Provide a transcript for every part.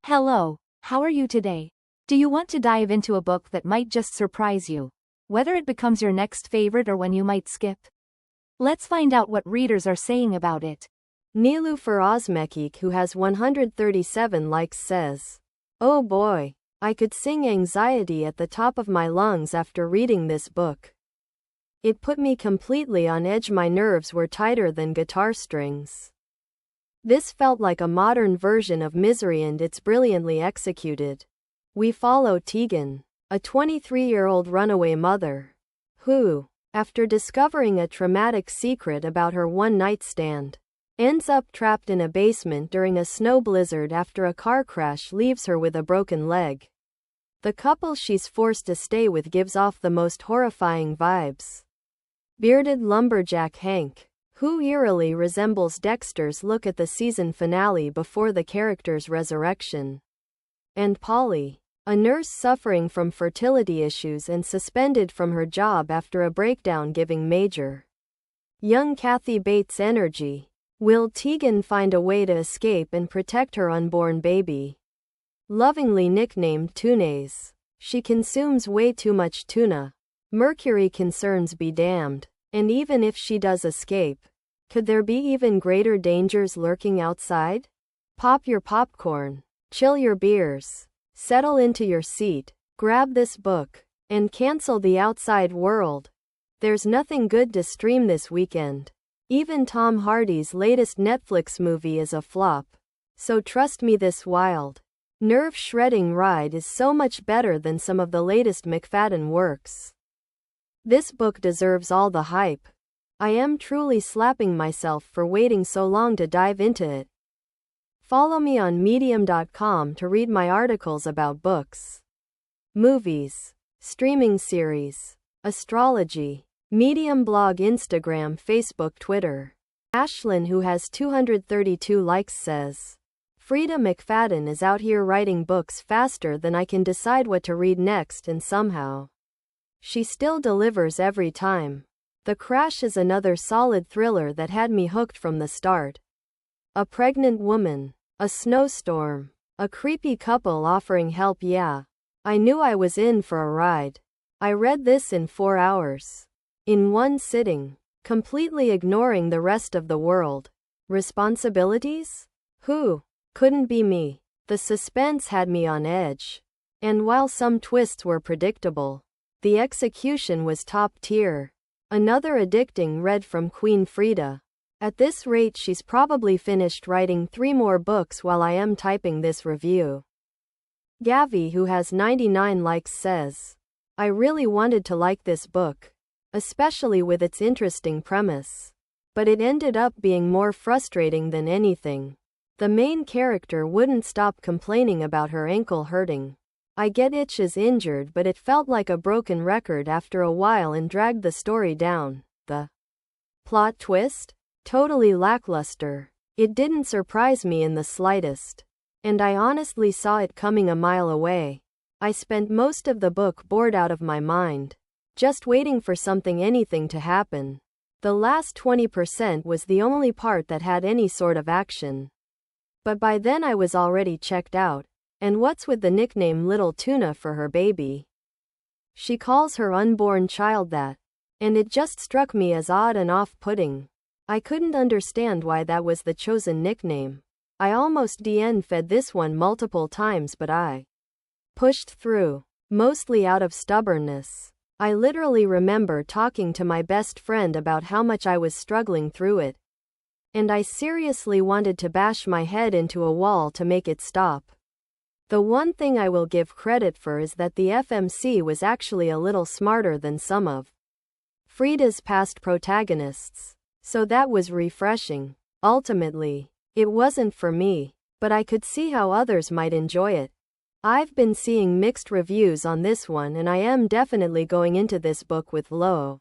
Hello, how are you today? Do you want to dive into a book that might just surprise you? Whether it becomes your next favorite or one you might skip? Let's find out what readers are saying about it. Niloufar Ozmekik, who has 137 likes, says, "Oh boy, I could sing anxiety at the top of my lungs after reading this book. It put me completely on edge. My nerves were tighter than guitar strings. This felt like a modern version of Misery, and it's brilliantly executed. We follow Tegan, a 23-year-old runaway mother, who, after discovering a traumatic secret about her one-night stand, ends up trapped in a basement during a snow blizzard after a car crash leaves her with a broken leg. The couple she's forced to stay with gives off the most horrifying vibes. Bearded lumberjack Hank, who eerily resembles Dexter's look at the season finale before the character's resurrection. And Polly, a nurse suffering from fertility issues and suspended from her job after a breakdown, giving major young Kathy Bates energy. Will Tegan find a way to escape and protect her unborn baby? Lovingly nicknamed Tunays, she consumes way too much tuna. Mercury concerns be damned. And even if she does escape, could there be even greater dangers lurking outside? Pop your popcorn, chill your beers, settle into your seat, grab this book, and cancel the outside world. There's nothing good to stream this weekend. Even Tom Hardy's latest Netflix movie is a flop. So trust me, this wild, nerve-shredding ride is so much better than some of the latest McFadden works. This book deserves all the hype. I am truly slapping myself for waiting so long to dive into it. Follow me on medium.com to read my articles about books, movies, streaming series, astrology, Medium blog, Instagram, Facebook, Twitter. Ashlyn, who has 232 likes, says, "Freida McFadden is out here writing books faster than I can decide what to read next, and somehow she still delivers every time. The Crash is another solid thriller that had me hooked from the start. A pregnant woman, a snowstorm, a creepy couple offering help. Yeah, I knew I was in for a ride. I read this in 4 hours. In one sitting, completely ignoring the rest of the world. Responsibilities? Who? Couldn't be me. The suspense had me on edge. And while some twists were predictable, the execution was top tier. Another addicting read from Queen Freida. At this rate, she's probably finished writing 3 more books while I am typing this review." Gavi, who has 99 likes, says, "I really wanted to like this book, especially with its interesting premise. But it ended up being more frustrating than anything. The main character wouldn't stop complaining about her ankle hurting. I get it, she's injured, but it felt like a broken record after a while and dragged the story down. The plot twist? Totally lackluster. It didn't surprise me in the slightest. And I honestly saw it coming a mile away. I spent most of the book bored out of my mind, just waiting for anything to happen. The last 20% was the only part that had any sort of action. But by then I was already checked out. And what's with the nickname Little Tuna for her baby? She calls her unborn child that. And it just struck me as odd and off-putting. I couldn't understand why that was the chosen nickname. I almost DN-fed this one multiple times, but I pushed through, mostly out of stubbornness. I literally remember talking to my best friend about how much I was struggling through it. And I seriously wanted to bash my head into a wall to make it stop. The one thing I will give credit for is that the FMC was actually a little smarter than some of Freida's past protagonists. So that was refreshing. Ultimately, it wasn't for me, but I could see how others might enjoy it. I've been seeing mixed reviews on this one, and I am definitely going into this book with low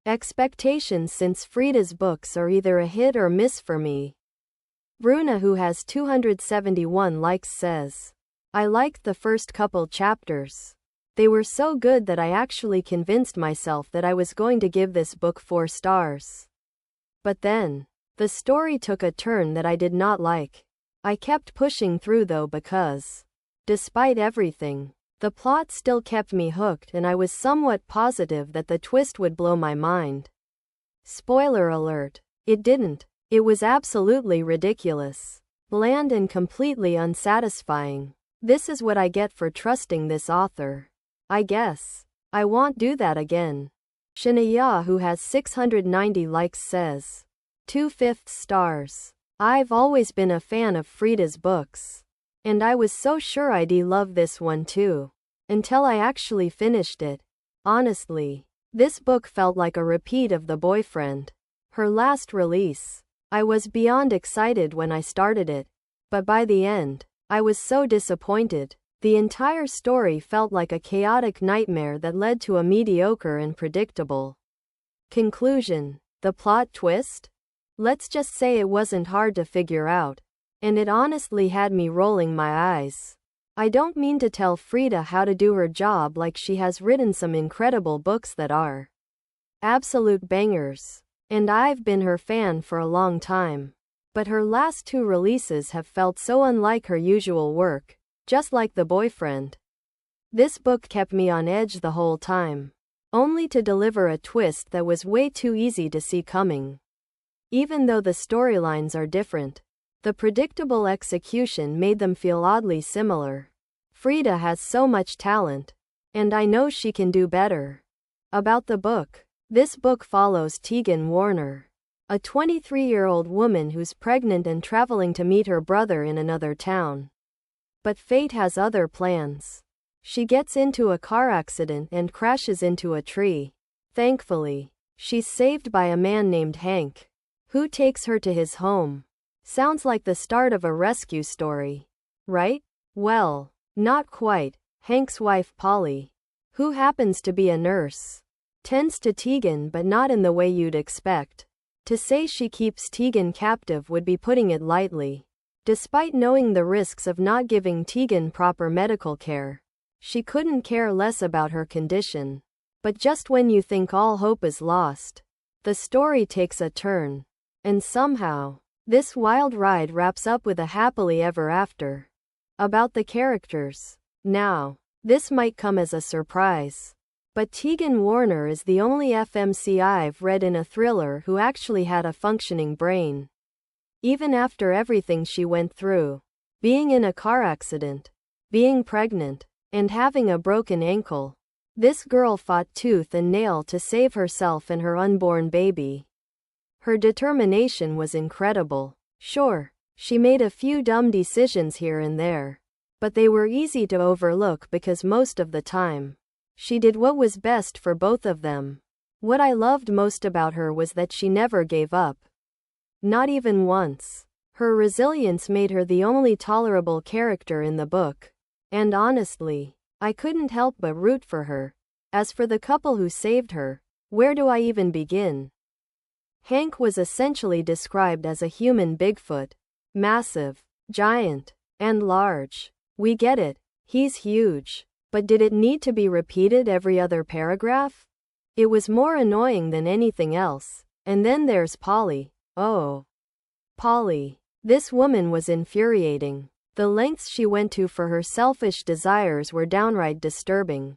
expectations since Freida's books are either a hit or miss for me." Bruna, who has 271 likes, says, "I liked the first couple chapters. They were so good that I actually convinced myself that I was going to give this book 4 stars. But then, the story took a turn that I did not like. I kept pushing through though because, despite everything, the plot still kept me hooked and I was somewhat positive that the twist would blow my mind. Spoiler alert, it didn't. It was absolutely ridiculous, bland and completely unsatisfying. This is what I get for trusting this author. I guess I won't do that again. Shania, who has 690 likes, says 2/5 stars. I've always been a fan of Freida's books, and I was so sure I'd love this one too, until I actually finished it. Honestly, this book felt like a repeat of The Boyfriend, her last release. I was beyond excited when I started it, but by the end, I was so disappointed. The entire story felt like a chaotic nightmare that led to a mediocre and predictable conclusion. The plot twist? Let's just say it wasn't hard to figure out, and it honestly had me rolling my eyes. I don't mean to tell Freida how to do her job, like she has written some incredible books that are absolute bangers, and I've been her fan for a long time. But her last two releases have felt so unlike her usual work, just like The Boyfriend. This book kept me on edge the whole time, only to deliver a twist that was way too easy to see coming. Even though the storylines are different, the predictable execution made them feel oddly similar. Freida has so much talent, and I know she can do better. About the book. This book follows Tegan Warner, a 23-year-old woman who's pregnant and traveling to meet her brother in another town. But fate has other plans. She gets into a car accident and crashes into a tree. Thankfully, she's saved by a man named Hank, who takes her to his home. Sounds like the start of a rescue story, right? Well, not quite. Hank's wife Polly, who happens to be a nurse, tends to Tegan, but not in the way you'd expect. To say she keeps Tegan captive would be putting it lightly. Despite knowing the risks of not giving Tegan proper medical care, she couldn't care less about her condition. But just when you think all hope is lost, the story takes a turn. And somehow, this wild ride wraps up with a happily ever after. About the characters. Now, this might come as a surprise, but Tegan Warner is the only FMC I've read in a thriller who actually had a functioning brain. Even after everything she went through, being in a car accident, being pregnant, and having a broken ankle, this girl fought tooth and nail to save herself and her unborn baby. Her determination was incredible. Sure, she made a few dumb decisions here and there, but they were easy to overlook because most of the time, she did what was best for both of them. What I loved most about her was that she never gave up. Not even once. Her resilience made her the only tolerable character in the book. And honestly, I couldn't help but root for her. As for the couple who saved her, where do I even begin? Hank was essentially described as a human Bigfoot. Massive, giant, and large. We get it, he's huge. But did it need to be repeated every other paragraph? It was more annoying than anything else. And then there's Polly. Oh. Polly. This woman was infuriating. The lengths she went to for her selfish desires were downright disturbing.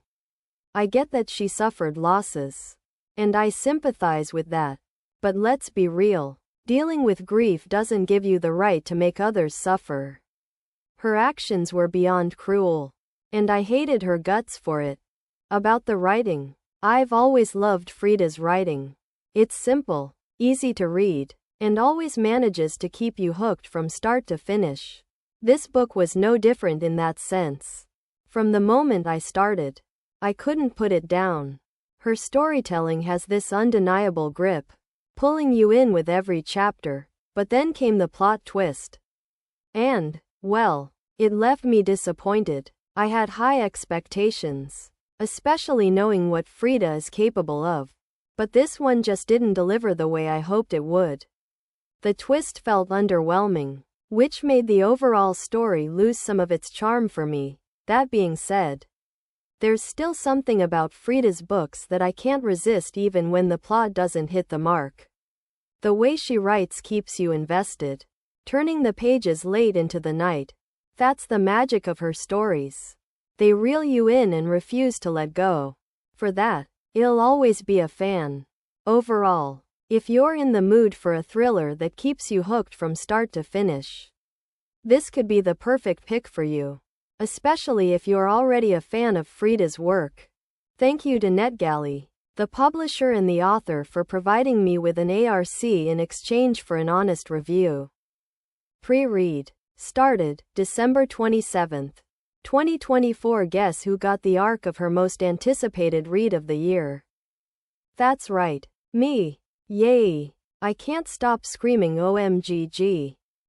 I get that she suffered losses, and I sympathize with that. But let's be real. Dealing with grief doesn't give you the right to make others suffer. Her actions were beyond cruel, and I hated her guts for it. About the writing. I've always loved Freida's writing. It's simple, easy to read, and always manages to keep you hooked from start to finish. This book was no different in that sense. From the moment I started, I couldn't put it down. Her storytelling has this undeniable grip, pulling you in with every chapter, but then came the plot twist. And, well, it left me disappointed. I had high expectations, especially knowing what Freida is capable of. But this one just didn't deliver the way I hoped it would. The twist felt underwhelming, which made the overall story lose some of its charm for me. That being said, there's still something about Freida's books that I can't resist even when the plot doesn't hit the mark. The way she writes keeps you invested. turning the pages late into the night. That's the magic of her stories. They reel you in and refuse to let go. For that, I'll always be a fan. Overall, if you're in the mood for a thriller that keeps you hooked from start to finish, this could be the perfect pick for you, especially if you're already a fan of Freida's work. Thank you to NetGalley, the publisher and the author, for providing me with an ARC in exchange for an honest review. Pre-read started December 27, 2024. Guess who got the arc of her most anticipated read of the year? That's right, me. Yay! I can't stop screaming OMGG.